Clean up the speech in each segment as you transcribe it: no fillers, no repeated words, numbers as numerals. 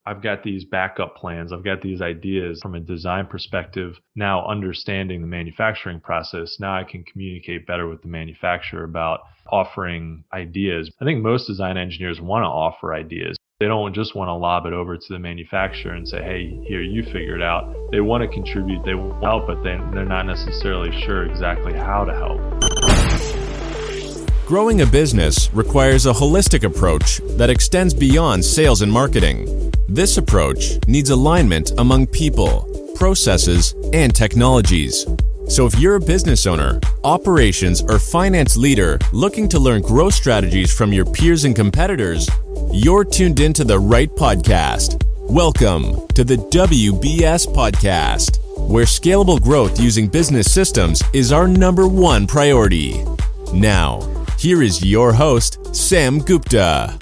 I've got these backup plans. I've got these ideas from a design perspective. Now understanding the manufacturing process, now I can communicate better with the manufacturer about offering ideas. I think most design engineers want to offer ideas. They don't just want to lob it over to the manufacturer and say, hey, here, you figure it out. They want to contribute, they want to help, but they're not necessarily sure exactly how to help. Growing a business requires a holistic approach that extends beyond sales and marketing. This approach needs alignment among people, processes, and technologies. So if you're a business owner, operations, or finance leader looking to learn growth strategies from your peers and competitors, you're tuned into the right podcast. Welcome to the WBS Podcast, where scalable growth using business systems is our #1 priority. Now, here is your host, Sam Gupta.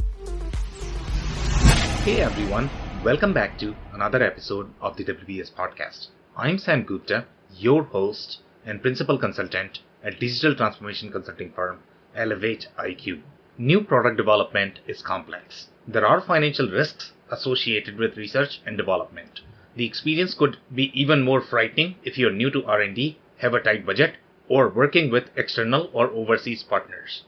Hey everyone, welcome back to another episode of the WBS Podcast. I'm Sam Gupta, your host and principal consultant at digital transformation consulting firm Elevate IQ. New product development is complex. There are financial risks associated with research and development. The experience could be even more frightening if you're new to R&D, have a tight budget, or working with external or overseas partners.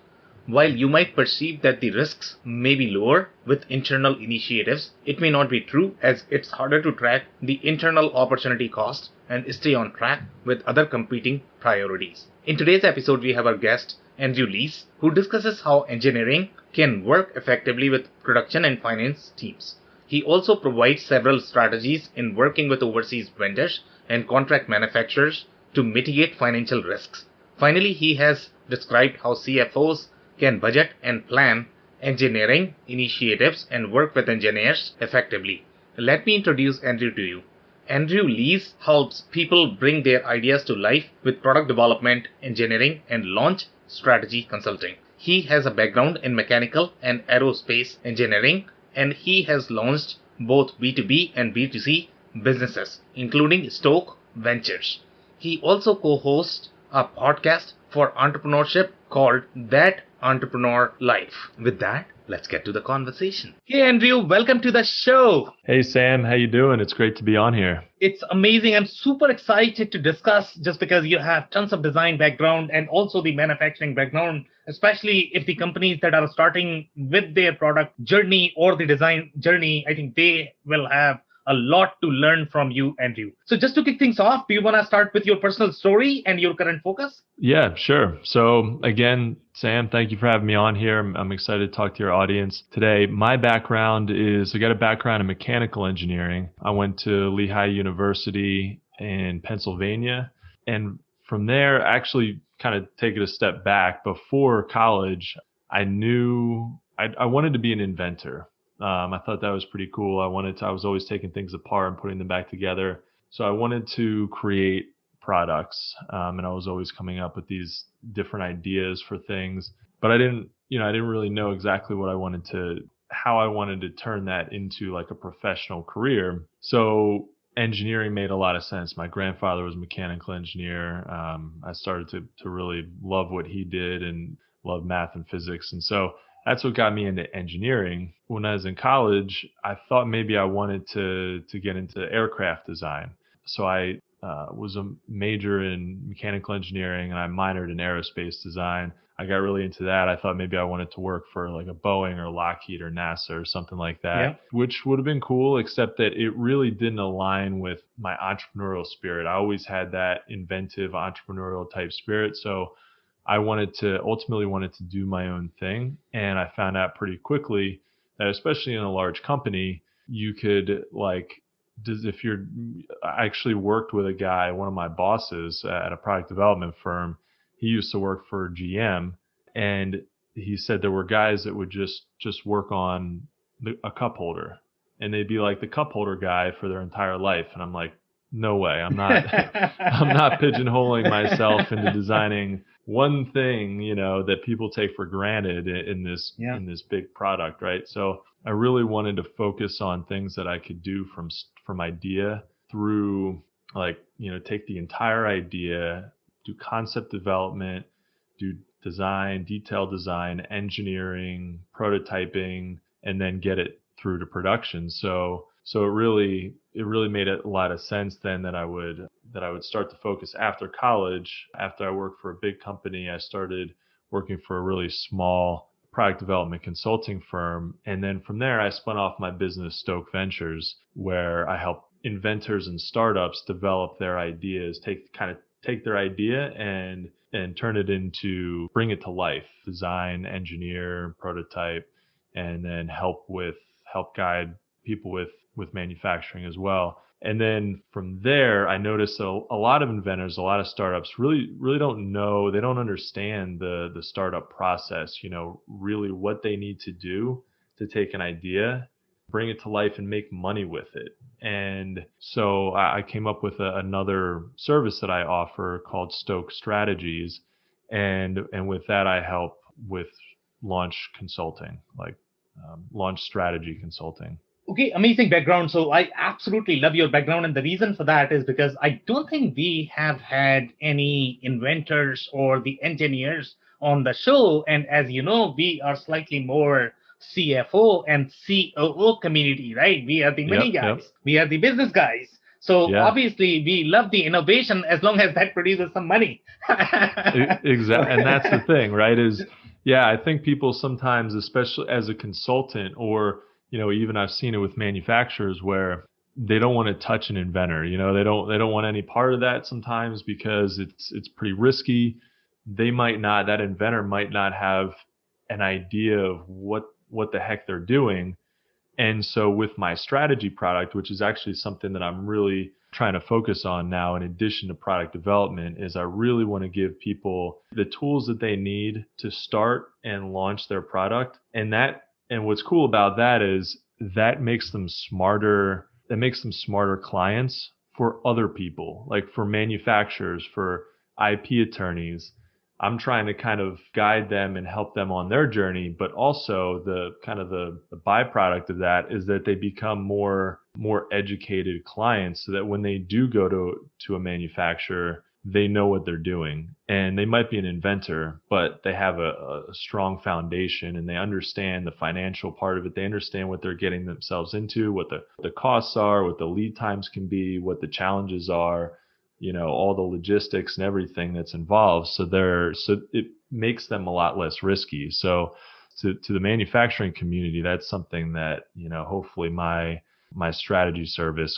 While you might perceive that the risks may be lower with internal initiatives, it may not be true, as it's harder to track the internal opportunity cost and stay on track with other competing priorities. In today's episode, we have our guest, Andrew Lees, who discusses how engineering can work effectively with production and finance teams. He also provides several strategies in working with overseas vendors and contract manufacturers to mitigate financial risks. Finally, he has described how CFOs can budget and plan engineering initiatives and work with engineers effectively. Let me introduce Andrew to you. Andrew Lees helps people bring their ideas to life with product development, engineering, and launch strategy consulting. He has a background in mechanical and aerospace engineering, and he has launched both B2B and B2C businesses, including Stoke Ventures. He also co-hosts a podcast for entrepreneurship called That Entrepreneur Life. With that, let's get to the conversation. Hey Andrew, welcome to the show. Hey Sam, how you doing? It's great to be on here. It's amazing. I'm super excited to discuss, just because you have tons of design background and also the manufacturing background, especially if the companies that are starting with their product journey or the design journey, I think they will have a lot to learn from you, Andrew. So just to kick things off, do you want to start with your personal story and your current focus? Yeah, sure. So again, Sam, thank you for having me on here. I'm excited to talk to your audience today. My background is, I got a background in mechanical engineering. I went to Lehigh University in Pennsylvania. And from there, actually kind of take it a step back. Before college, I knew I wanted to be an inventor. I thought that was pretty cool. I was always taking things apart and putting them back together. So I wanted to create products. And I was always coming up with these different ideas for things, but I didn't really know exactly how I wanted to turn that into like a professional career. So engineering made a lot of sense. My grandfather was a mechanical engineer. I started to really love what he did and love math and physics. And so that's what got me into engineering. When I was in college, I thought maybe I wanted to get into aircraft design. So I was a major in mechanical engineering and I minored in aerospace design. I got really into that. I thought maybe I wanted to work for like a Boeing or Lockheed or NASA or something like that, which would have been cool, except that it really didn't align with my entrepreneurial spirit. I always had that inventive entrepreneurial type spirit. So I ultimately wanted to do my own thing. And I found out pretty quickly that especially in a large company, you could I actually worked with a guy, one of my bosses at a product development firm. He used to work for GM, and he said there were guys that would just work on a cup holder, and they'd be like the cup holder guy for their entire life. And I'm like, no way, I'm not I'm not pigeonholing myself into designing one thing, that people take for granted in this big product, right? So I really wanted to focus on things that I could do from idea through, take the entire idea, do concept development, do design, detailed design, engineering, prototyping, and then get it through to production. So So it really made a lot of sense then that I would start to focus after college. After I worked for a big company, I started working for a really small product development consulting firm. And then from there, I spun off my business, Stoke Ventures, where I help inventors and startups develop their ideas, take their idea and turn it into, bring it to life, design, engineer, prototype, and then help guide people with manufacturing as well. And then from there, I noticed a lot of inventors, a lot of startups really don't know, they don't understand the startup process, really what they need to do to take an idea, bring it to life and make money with it. And so I came up with another service that I offer called Stoke Strategies. And with that, I help with launch consulting, like launch strategy consulting. Okay, amazing background. So I absolutely love your background. And the reason for that is because I don't think we have had any inventors or the engineers on the show. And as you know, we are slightly more CFO and COO community, right? We are the money guys. Yep. We are the business guys. So obviously we love the innovation as long as that produces some money. Exactly. And that's the thing, right? I think people sometimes, especially as a consultant or even I've seen it with manufacturers where they don't want to touch an inventor. They don't want any part of that sometimes because it's pretty risky. That inventor might not have an idea of what the heck they're doing. And so with my strategy product, which is actually something that I'm really trying to focus on now, in addition to product development, is I really want to give people the tools that they need to start and launch their product. And what's cool about that is that makes them smarter. That makes them smarter clients for other people, like for manufacturers, for IP attorneys. I'm trying to kind of guide them and help them on their journey, but also the byproduct of that is that they become more educated clients, so that when they do go to a manufacturer, they know what they're doing. And they might be an inventor, but they have a strong foundation and they understand the financial part of it. They understand what they're getting themselves into, what the costs are, what the lead times can be, what the challenges are, all the logistics and everything that's involved. So it makes them a lot less risky. So to the manufacturing community, that's something that, hopefully my strategy service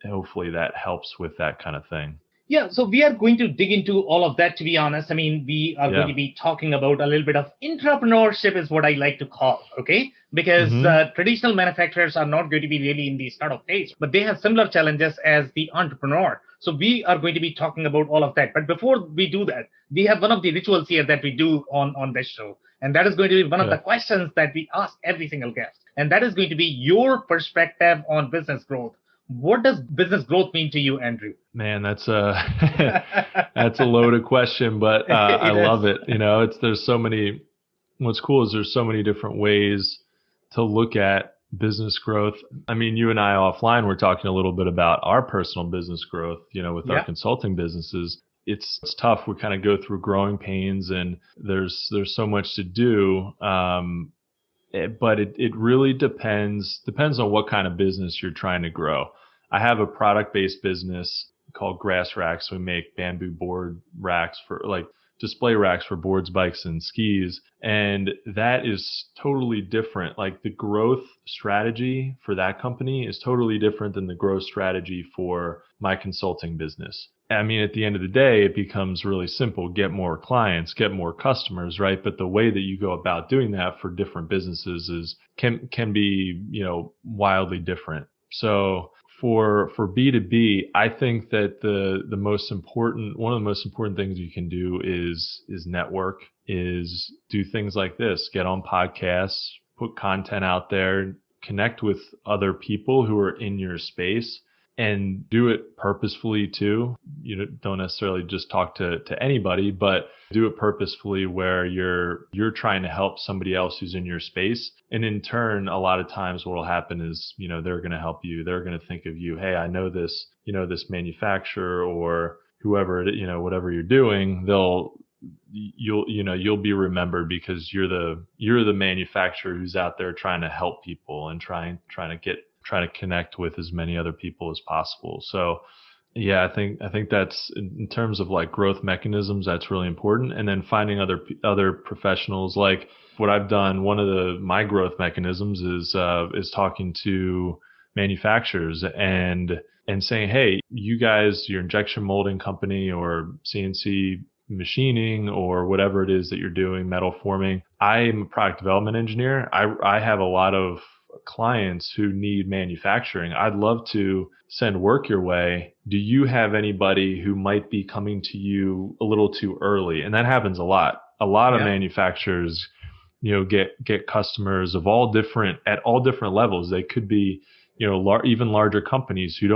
hopefully that helps with that kind of thing. Yeah, so we are going to dig into all of that, to be honest. I mean, we are going to be talking about a little bit of entrepreneurship is what I like to call, okay? Because traditional manufacturers are not going to be really in the startup phase, but they have similar challenges as the entrepreneur. So we are going to be talking about all of that. But before we do that, we have one of the rituals here that we do on this show. And that is going to be one of the questions that we ask every single guest. And that is going to be your perspective on business growth. What does business growth mean to you, Andrew? Man, that's a loaded question, but I love it. What's cool is there's so many different ways to look at business growth. I mean, you and I offline were talking a little bit about our personal business growth, with our consulting businesses. It's tough. We kind of go through growing pains and there's so much to do. But it really depends on what kind of business you're trying to grow. I have a product-based business called Grass Racks. We make bamboo board racks for display racks for boards, bikes, and skis. And that is totally different. Like the growth strategy for that company is totally different than the growth strategy for my consulting business. I mean, at the end of the day, it becomes really simple. Get more clients, get more customers, right? But the way that you go about doing that for different businesses can be, wildly different. So for B2B, I think that one of the most important things you can do is network, is do things like this, get on podcasts, put content out there, connect with other people who are in your space, and do it purposefully too. You don't necessarily just talk to anybody, but do it purposefully where you're trying to help somebody else who's in your space. And in turn, a lot of times what will happen is, they're going to help you. They're going to think of you. Hey, I know this, this manufacturer or whoever, whatever you're doing, you'll be remembered because you're the manufacturer who's out there trying to help people and trying try to connect with as many other people as possible. So yeah, I think that's in terms of like growth mechanisms, that's really important. And then finding other professionals. Like what I've done, one of my growth mechanisms is talking to manufacturers and saying, hey, you guys, your injection molding company or CNC machining or whatever it is that you're doing, metal forming. I'm a product development engineer. I have a lot of clients who need manufacturing. I'd love to send work your way. Do you have anybody who might be coming to you a little too early? And that happens a lot. A lot of manufacturers, get customers of all different levels. They could be, even larger companies who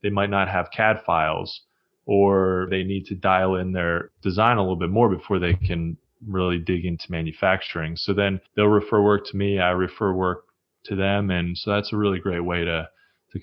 they might not have CAD files, or they need to dial in their design a little bit more before they can really dig into manufacturing. So then they'll refer work to me. I refer work to them. And so that's a really great way to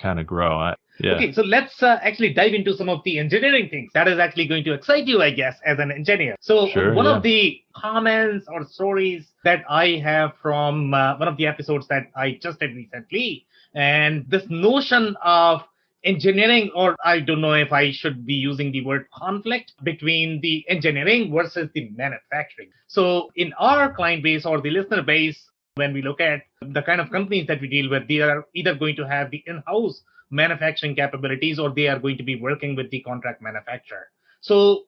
kind of grow. Okay, so let's actually dive into some of the engineering things that is actually going to excite you, I guess, as an engineer. So one of the comments or stories that I have from one of the episodes that I just did recently, and this notion of engineering, or I don't know if I should be using the word conflict between the engineering versus the manufacturing. So in our client base or the listener base, when we look at the kind of companies that we deal with, they are either going to have the in-house manufacturing capabilities or they are going to be working with the contract manufacturer. So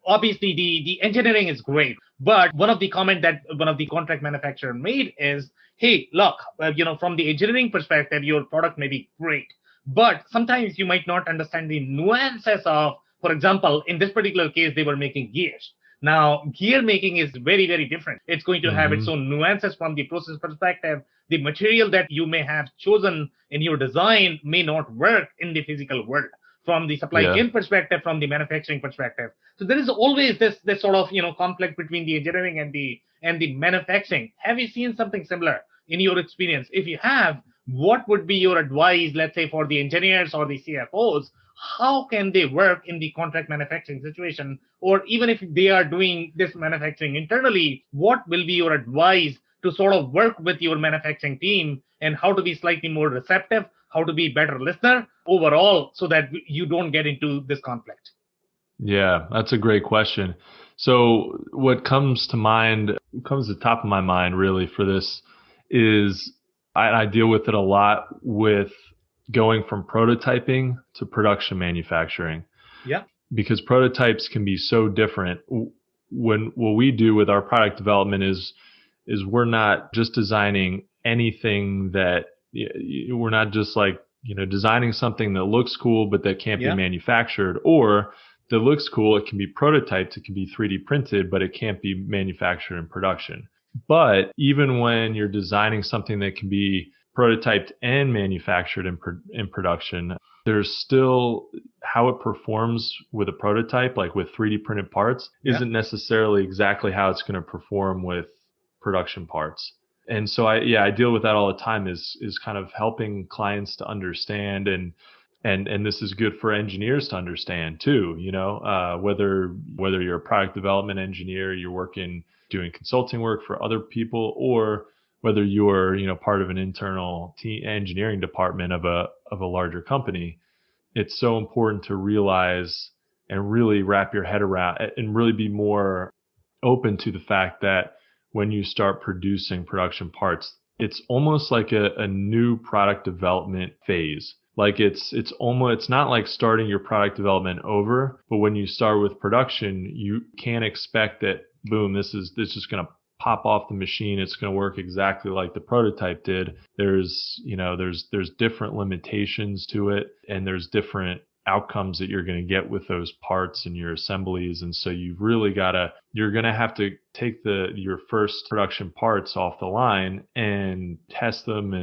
obviously the engineering is great, but one of the comment that one of the contract manufacturer made is, hey, look, from the engineering perspective, your product may be great, but sometimes you might not understand the nuances of, for example, in this particular case, they were making gears. Now, gear making is very, very different. It's going to have its own nuances from the process perspective. The material that you may have chosen in your design may not work in the physical world from the supply chain perspective, from the manufacturing perspective. So there is always this sort of, conflict between the engineering and the manufacturing. Have you seen something similar in your experience? If you have, what would be your advice, let's say, for the engineers or the CFOs? How can they work in the contract manufacturing situation? Or even if they are doing this manufacturing internally, what will be your advice to sort of work with your manufacturing team and how to be slightly more receptive, how to be a better listener overall so that you don't get into this conflict? Yeah, that's a great question. So what comes to the top of my mind really for this is I deal with it a lot with going from prototyping to production manufacturing. Yeah. Because prototypes can be so different. When what we do with our product development is we're not just designing anything that we're not just like, designing something that looks cool, but that can't be manufactured, or that looks cool. It can be prototyped. It can be 3D printed, but it can't be manufactured in production. But even when you're designing something that can be prototyped and manufactured in production, there's still how it performs with a prototype, like with 3D printed parts, isn't necessarily exactly how it's going to perform with production parts. And so I deal with that all the time is kind of helping clients to understand, and this is good for engineers to understand too, whether you're a product development engineer, you're doing consulting work for other people, or whether you're, part of an internal team engineering department of a larger company. It's so important to realize and really wrap your head around and really be more open to the fact that when you start producing production parts, it's almost like a new product development phase. Like it's not like starting your product development over, but when you start with production, you can't expect that, boom, this is going to pop off the machine. It's going to work exactly like the prototype did. There's different limitations to it, and there's different outcomes that you're going to get with those parts and your assemblies. And so you're going to have to take your first production parts off the line and test them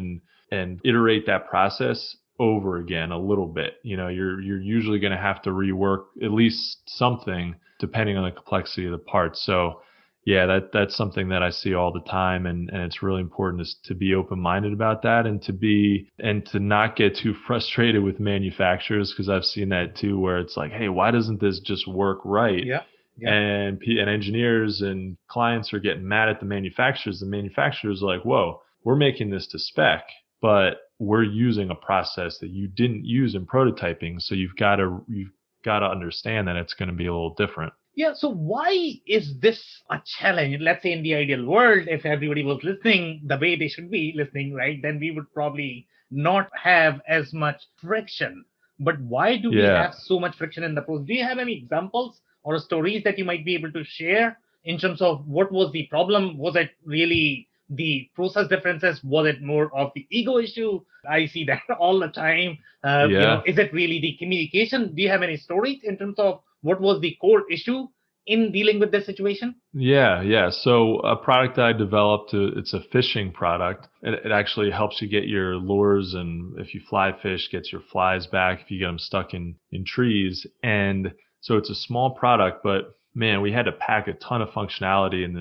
and iterate that process over again a little bit. You're usually going to have to rework at least something depending on the complexity of the parts. So yeah, that's something that I see all the time, and it's really important to be open-minded about that, and to not get too frustrated with manufacturers, because I've seen that too, where it's like, hey, why doesn't this just work right? Yeah. And engineers and clients are getting mad at the manufacturers. The manufacturers are like, whoa, we're making this to spec, but we're using a process that you didn't use in prototyping. So you've got to understand that it's going to be a little different. Yeah, so why is this a challenge? Let's say in the ideal world, if everybody was listening the way they should be listening, right, then we would probably not have as much friction. But why do we have so much friction in the process? Do you have any examples or stories that you might be able to share in terms of what was the problem? Was it really the process differences? Was it more of the ego issue? I see that all the time. Is it really the communication? Do you have any stories in terms of what was the core issue in dealing with this situation? Yeah. So a product I developed, it's a fishing product. It actually helps you get your lures, and if you fly fish, gets your flies back if you get them stuck in trees. And so it's a small product, but man, we had to pack a ton of functionality in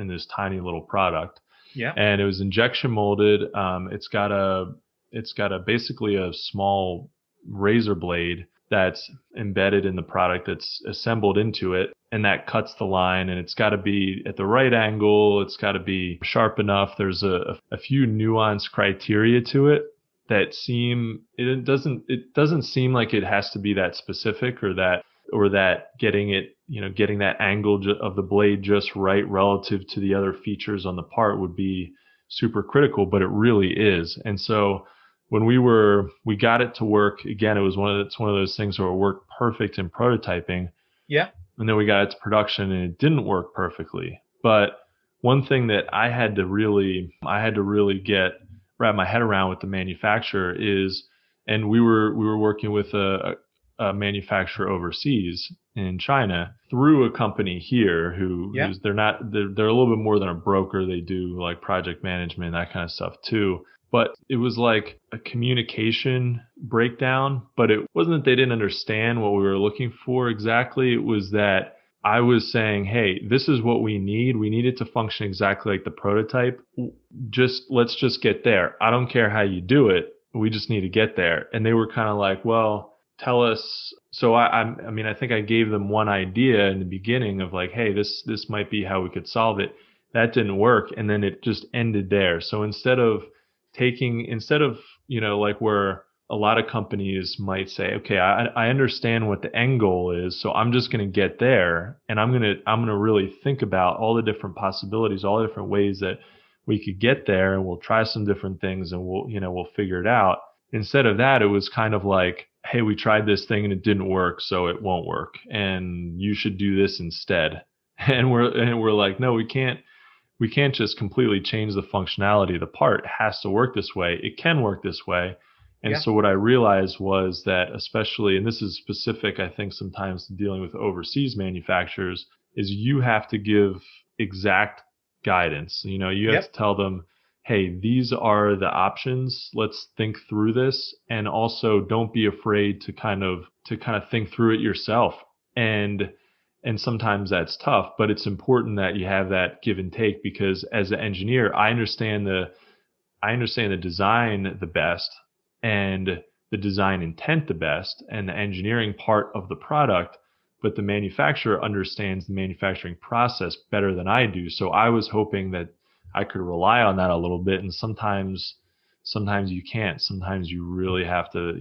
this tiny little product. Yeah. And it was injection molded. It's got a basically a small razor blade that's embedded in the product that's assembled into it, and that cuts the line, and it's got to be at the right angle. It's got to be sharp enough. There's a few nuanced criteria to it that it doesn't seem like it has to be that specific or that getting that angle of the blade just right relative to the other features on the part would be super critical, but it really is. And so when we got it to work, again, it's one of those things where it worked perfect in prototyping. Yeah. And then we got it to production and it didn't work perfectly. But one thing that I had to really wrap my head around with the manufacturer is, and we were working with a manufacturer overseas in China through a company here who's they're a little bit more than a broker. They do like project management, that kind of stuff too. But it was like a communication breakdown, but it wasn't that they didn't understand what we were looking for exactly. It was that I was saying, hey, this is what we need. We need it to function exactly like the prototype. Let's just get there. I don't care how you do it. We just need to get there. And they were kind of like, well, tell us. So I think I gave them one idea in the beginning of like, hey, this might be how we could solve it. That didn't work. And then it just ended there. So instead of like where a lot of companies might say, okay, I understand what the end goal is, so I'm just going to get there, and I'm going to really think about all the different possibilities, all the different ways that we could get there, and we'll try some different things, and we'll figure it out. Instead of that, it was kind of like, hey, we tried this thing and it didn't work, so it won't work, and you should do this instead. And we're like, no, we can't just completely change the functionality of the part. It has to work this way. It can work this way. And so what I realized was that, especially, and this is specific, I think, sometimes to dealing with overseas manufacturers, is you have to give exact guidance. You have to tell them, hey, these are the options. Let's think through this. And also don't be afraid to kind of think through it yourself. And sometimes that's tough, but it's important that you have that give and take, because as an engineer, I understand the design the best and the design intent the best and the engineering part of the product, but the manufacturer understands the manufacturing process better than I do. So I was hoping that I could rely on that a little bit, and sometimes you can't. Sometimes you really have to,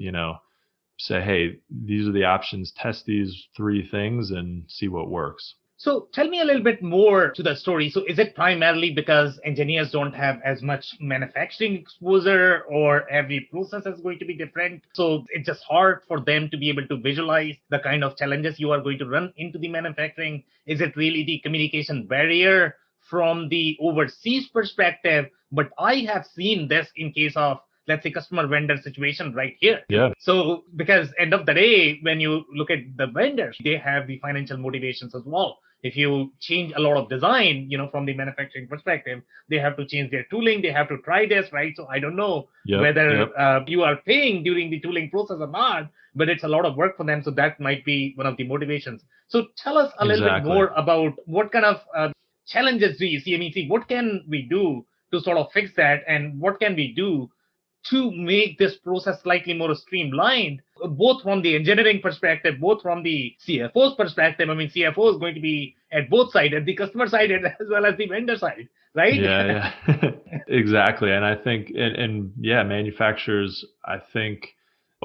say, hey, these are the options, test these 3 things and see what works. So tell me a little bit more to the story. So is it primarily because engineers don't have as much manufacturing exposure, or every process is going to be different? So it's just hard for them to be able to visualize the kind of challenges you are going to run into the manufacturing? Is it really the communication barrier from the overseas perspective? But I have seen this in case of, let's say, customer vendor situation right here. Yeah. So because end of the day, when you look at the vendors, they have the financial motivations as well. If you change a lot of design, from the manufacturing perspective, they have to change their tooling. They have to try this, right? So I don't know whether you are paying during the tooling process or not, but it's a lot of work for them. So that might be one of the motivations. So tell us a little bit more about what kind of challenges do you see? I mean, what can we do to sort of fix that, and what can we do to make this process slightly more streamlined, both from the engineering perspective, both from the CFO's perspective. I mean, CFO is going to be at both sides, at the customer side as well as the vendor side, right? Yeah, yeah. Exactly. And I think, and yeah, manufacturers,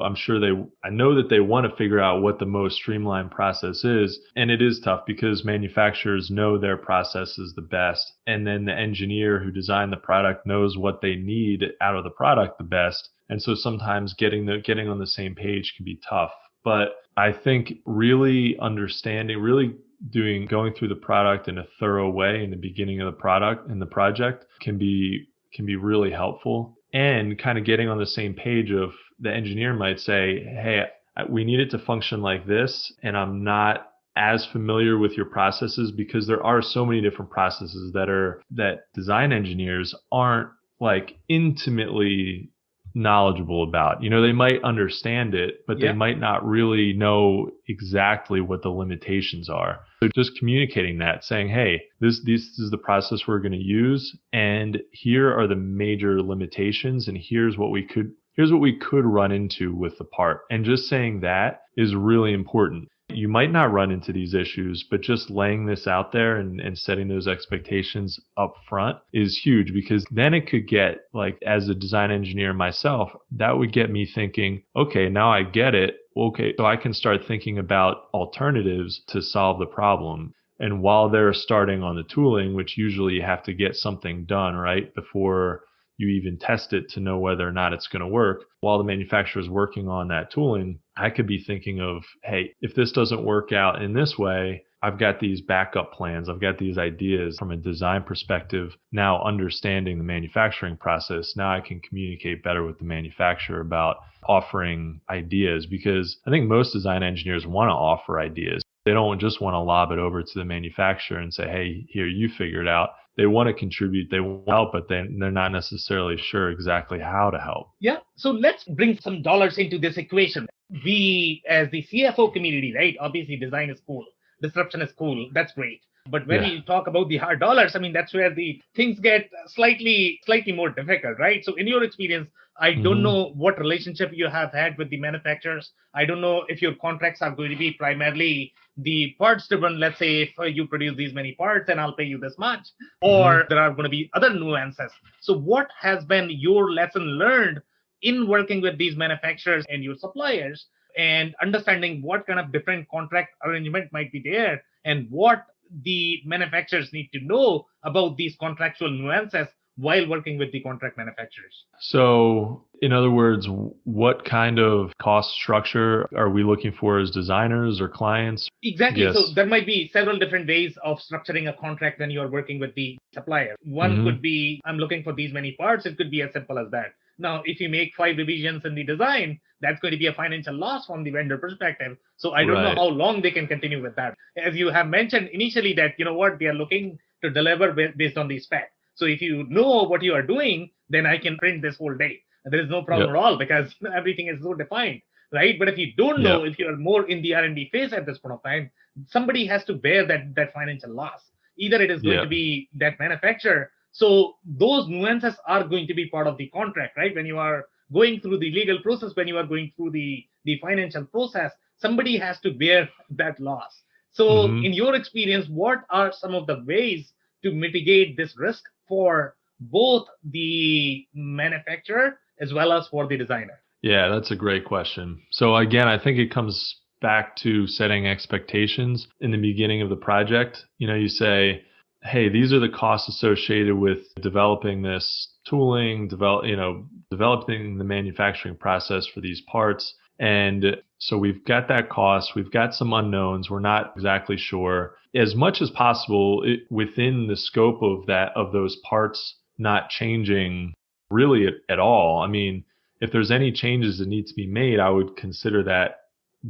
I'm sure I know that they want to figure out what the most streamlined process is. And it is tough because manufacturers know their process is the best. And then the engineer who designed the product knows what they need out of the product the best. And so sometimes getting on the same page can be tough. But I think really going through the product in a thorough way in the beginning of the product and the project can be really helpful, and kind of getting on the same page of the engineer might say, hey, we need it to function like this, and I'm not as familiar with your processes, because there are so many different processes that design engineers aren't like intimately knowledgeable about. They might understand it, but they might not really know exactly what the limitations are. So just communicating that, saying, hey, this is the process we're going to use, and here are the major limitations, and here's what we could run into with the part. And just saying that is really important. You might not run into these issues, but just laying this out there and setting those expectations up front is huge, because then it could get, like, as a design engineer myself, that would get me thinking, okay, now I get it. Okay, so I can start thinking about alternatives to solve the problem. And while they're starting on the tooling, which usually you have to get something done, right, before you even test it to know whether or not it's going to work, while the manufacturer is working on that tooling, I could be thinking of, hey, if this doesn't work out in this way, I've got these backup plans. I've got these ideas from a design perspective. Now understanding the manufacturing process, now I can communicate better with the manufacturer about offering ideas, because I think most design engineers want to offer ideas. They don't just want to lob it over to the manufacturer and say, hey, here, you figure it out. They want to contribute, they want to help, but they're not necessarily sure exactly how to help. Yeah. So let's bring some dollars into this equation. We, as the CFO community, right? Obviously, design is cool. Disruption is cool. That's great. But when you talk about the hard dollars, I mean, that's where the things get slightly more difficult, right? So in your experience, I don't know what relationship you have had with the manufacturers. I don't know if your contracts are going to be primarily the parts driven. Let's say if you produce these many parts and I'll pay you this much, or there are going to be other nuances. So what has been your lesson learned in working with these manufacturers and your suppliers, and understanding what kind of different contract arrangement might be there, and what the manufacturers need to know about these contractual nuances while working with the contract manufacturers? So, in other words, what kind of cost structure are we looking for as designers or clients? Exactly. Yes. So there might be several different ways of structuring a contract when you're working with the supplier. One could be, I'm looking for these many parts. It could be as simple as that. Now, if you make 5 revisions in the design, that's going to be a financial loss from the vendor perspective. So I don't know how long they can continue with that. As you have mentioned initially that, they are looking to deliver based on the spec. So if you know what you are doing, then I can print this whole day. There is no problem at all, because everything is so defined, right? But if you don't know, if you are more in the R&D phase at this point of time, somebody has to bear that financial loss. Either it is going to be that manufacturer. So those nuances are going to be part of the contract, right? When you are going through the legal process, when you are going through the financial process, somebody has to bear that loss. So in your experience, what are some of the ways to mitigate this risk for both the manufacturer as well as for the designer? Yeah, that's a great question. So again, I think it comes back to setting expectations in the beginning of the project. You say, hey, these are the costs associated with developing this tooling, developing the manufacturing process for these parts. And so we've got that cost, we've got some unknowns, we're not exactly sure. As much as possible, within the scope of those parts not changing really at all. I mean, if there's any changes that need to be made, I would consider that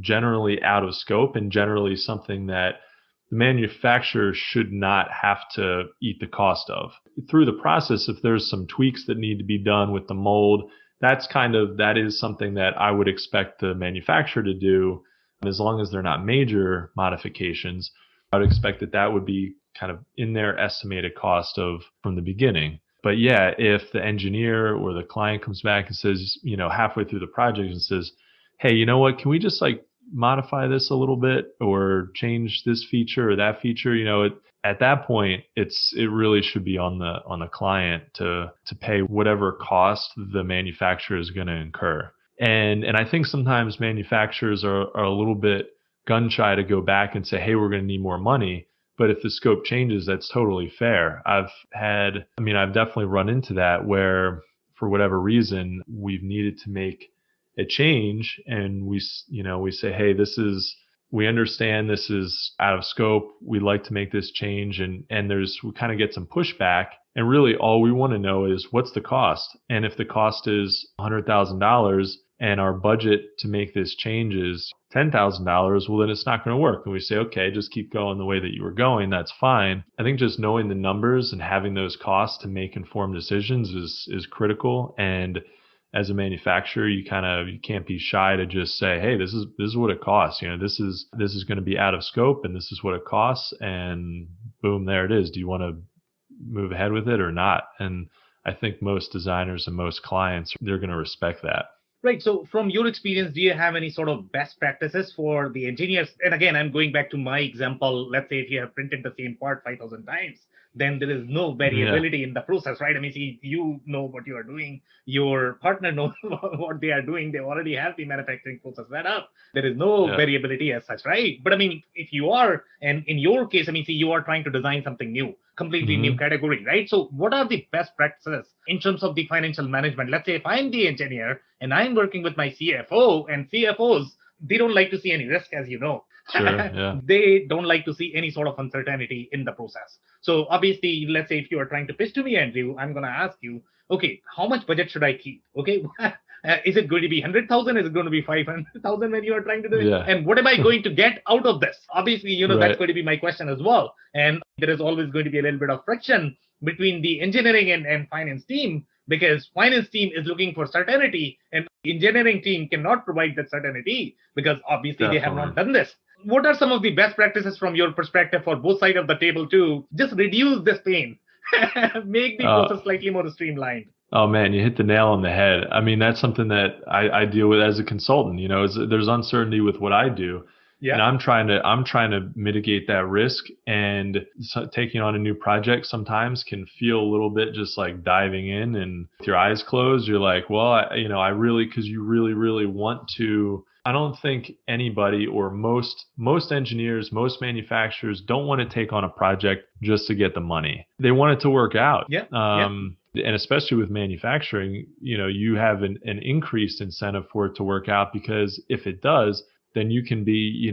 generally out of scope, and generally something that the manufacturer should not have to eat the cost of. Through the process, if there's some tweaks that need to be done with the mold, that is something that I would expect the manufacturer to do. As long as they're not major modifications, I would expect that would be kind of in their estimated cost from the beginning. But yeah, if the engineer or the client comes back and says, halfway through the project and says, hey, you know what, can we just like modify this a little bit or change this feature or that feature? At that point, it really should be on the client to pay whatever cost the manufacturer is going to incur. And I think sometimes manufacturers are a little bit gun shy to go back and say, hey, we're going to need more money. But if the scope changes, that's totally fair. I've definitely run into that where for whatever reason, we've needed to make a change and we say, hey, we understand this is out of scope. We'd like to make this change. And we kind of get some pushback. And really all we want to know is what's the cost? And if the cost is $100,000 and our budget to make this change is $10,000, well, then it's not going to work. And we say, okay, just keep going the way that you were going. That's fine. I think just knowing the numbers and having those costs to make informed decisions is critical. And as a manufacturer, you can't be shy to just say, hey, this is what it costs. This is going to be out of scope and this is what it costs. And boom, there it is. Do you want to move ahead with it or not? And I think most designers and most clients, they're going to respect that. Right. So from your experience, do you have any sort of best practices for the engineers? And again, I'm going back to my example. Let's say if you have printed the same part 5,000 times, then there is no variability in the process, right? I mean, see, you know what you are doing. Your partner knows what they are doing. They already have the manufacturing process set up. There is no variability as such, right? But I mean, if you are, and in your case, I mean, see, you are trying to design something new, completely new category, right? So what are the best practices in terms of the financial management? Let's say if I'm the engineer and I'm working with my CFO, and CFOs, they don't like to see any risk, as you know. Sure, yeah. They don't like to see any sort of uncertainty in the process. So obviously, let's say if you are trying to pitch to me, Andrew, I'm going to ask you, okay, how much budget should I keep? Okay. Is it going to be 100,000? Is it going to be 500,000 when you are trying to do it? Yeah. And what am I going to get out of this? Obviously, that's going to be my question as well. And there is always going to be a little bit of friction between the engineering and finance team, because finance team is looking for certainty and engineering team cannot provide that certainty because obviously they have not done this. What are some of the best practices from your perspective for both sides of the table to just reduce this pain, make the process slightly more streamlined? Oh man, you hit the nail on the head. I mean, that's something that I deal with as a consultant. There's uncertainty with what I do. Yeah. And I'm trying to mitigate that risk, and taking on a new project sometimes can feel a little bit just like diving in, and with your eyes closed, you're like, well, because you really, really want to. I don't think anybody or most engineers, most manufacturers don't want to take on a project just to get the money. They want it to work out. Yeah. And especially with manufacturing, you have an increased incentive for it to work out, because if it does, then you can be,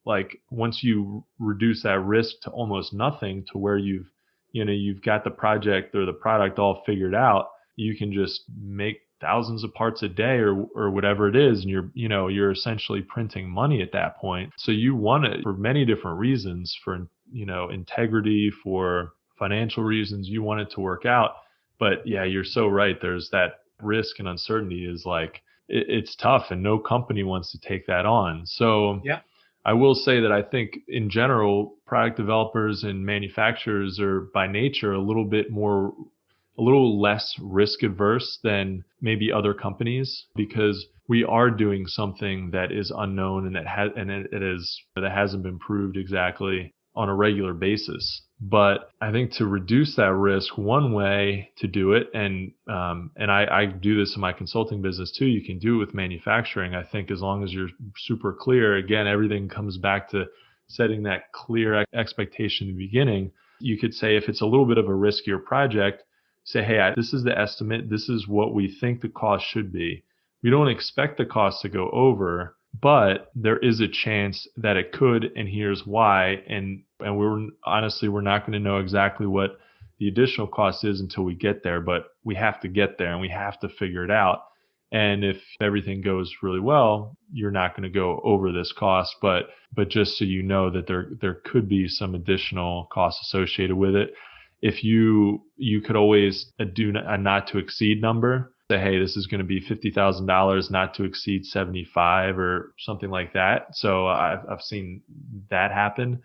like once you reduce that risk to almost nothing, to where you've got the project or the product all figured out, you can just make thousands of parts a day or whatever it is. And you're essentially printing money at that point. So you want it for many different reasons, for, integrity, for financial reasons, you want it to work out. But yeah, you're so right. There's that risk and uncertainty is like, it's tough, and no company wants to take that on. So yeah, I will say that I think in general, product developers and manufacturers are by nature a little less risk averse than maybe other companies, because we are doing something that is unknown and that hasn't been proved exactly on a regular basis. But I think to reduce that risk, one way to do it, and I do this in my consulting business too, you can do it with manufacturing. I think as long as you're super clear, again, everything comes back to setting that clear expectation in the beginning. You could say, if it's a little bit of a riskier project, say, hey, this is the estimate. This is what we think the cost should be. We don't expect the cost to go over, but there is a chance that it could, and here's why. And we're not going to know exactly what the additional cost is until we get there, but we have to get there and we have to figure it out. And if everything goes really well, you're not going to go over this cost, but just so you know that there could be some additional costs associated with it. If you could always do a not to exceed number. Say, hey, this is going to be $50,000, not to exceed 75 or something like that. So I've seen that happen.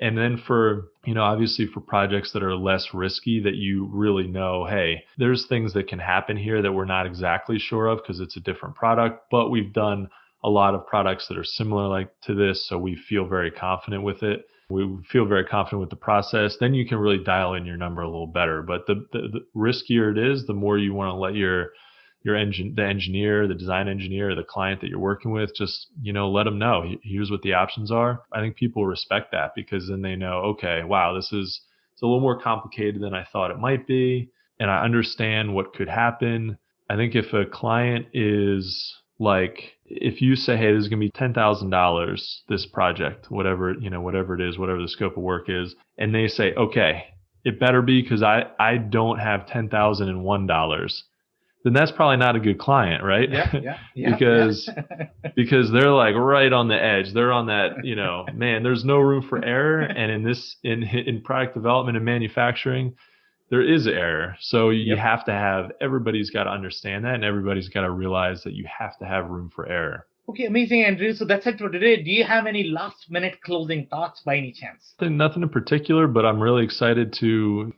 And then for, obviously for projects that are less risky that you really know, hey, there's things that can happen here that we're not exactly sure of because it's a different product, but we've done a lot of products that are similar like to this. So we feel very confident with it. We feel very confident with the process. Then you can really dial in your number a little better. But the riskier it is, the more you want to let the engineer, the design engineer, the client that you're working with, just, let them know, here's what the options are. I think people respect that because then they know, okay, wow, it's a little more complicated than I thought it might be. And I understand what could happen. I think if a client is like, if you say, hey, this is going to be $10,000, this project, whatever it is, whatever the scope of work is, and they say, okay, it better be because I don't have $10,001. Then that's probably not a good client, right? Yeah. because they're like right on the edge. They're on that, man, there's no room for error. And in product development and manufacturing, there is error. So you have to everybody's got to understand that, and everybody's got to realize that you have to have room for error. Okay, amazing, Andrew. So that's it for today. Do you have any last-minute closing thoughts by any chance? Nothing in particular, but I'm really excited to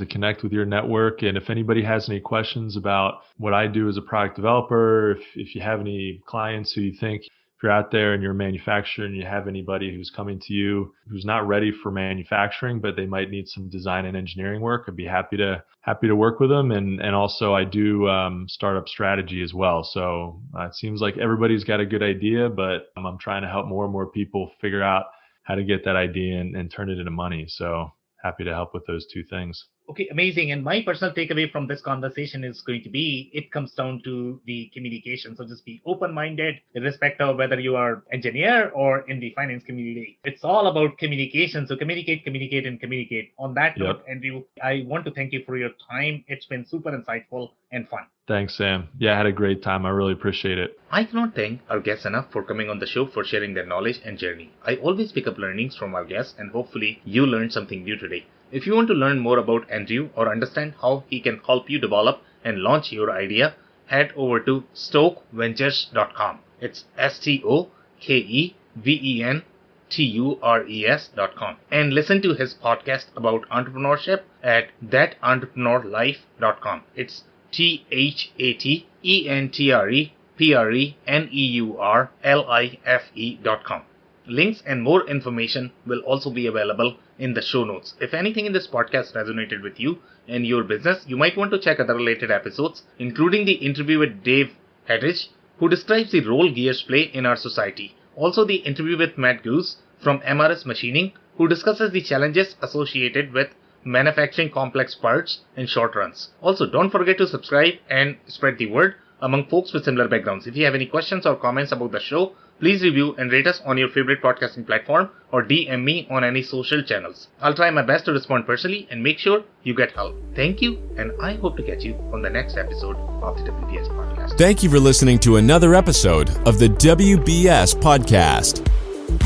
connect with your network. And if anybody has any questions about what I do as a product developer, if you have any clients who you think, if you're out there and you're a manufacturer and you have anybody who's coming to you who's not ready for manufacturing, but they might need some design and engineering work, I'd be happy to work with them. And also I do startup strategy as well. So it seems like everybody's got a good idea, but I'm trying to help more and more people figure out how to get that idea and turn it into money. So happy to help with those two things. Okay, amazing. And my personal takeaway from this conversation is going to be, it comes down to the communication. So just be open-minded, irrespective of whether you are engineer or in the finance community. It's all about communication. So communicate. On that note, Andrew, I want to thank you for your time. It's been super insightful and fun. Thanks, Sam. Yeah, I had a great time. I really appreciate it. I cannot thank our guests enough for coming on the show, for sharing their knowledge and journey. I always pick up learnings from our guests, and hopefully you learned something new today. If you want to learn more about Andrew or understand how he can help you develop and launch your idea, head over to stokeventures.com. It's STOKEVENTURES.com, and listen to his podcast about entrepreneurship at thatentrepreneurlife.com. It's THATENTREPRENEURLIFE.com. Links and more information will also be available in the show notes. If anything in this podcast resonated with you and your business, you might want to check other related episodes, including the interview with Dave Hettich, who describes the role gears play in our society. Also the interview with Matt Goose from MRS Machining, who discusses the challenges associated with manufacturing complex parts in short runs. Also, don't forget to subscribe and spread the word among folks with similar backgrounds. If you have any questions or comments about the show, please review and rate us on your favorite podcasting platform or DM me on any social channels. I'll try my best to respond personally and make sure you get help. Thank you, and I hope to catch you on the next episode of the WBS Podcast. Thank you for listening to another episode of the WBS Podcast.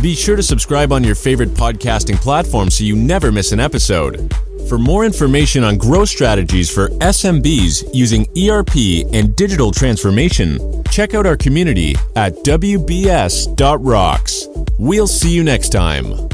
Be sure to subscribe on your favorite podcasting platform so you never miss an episode. For more information on growth strategies for SMBs using ERP and digital transformation, check out our community at WBS.rocks. We'll see you next time.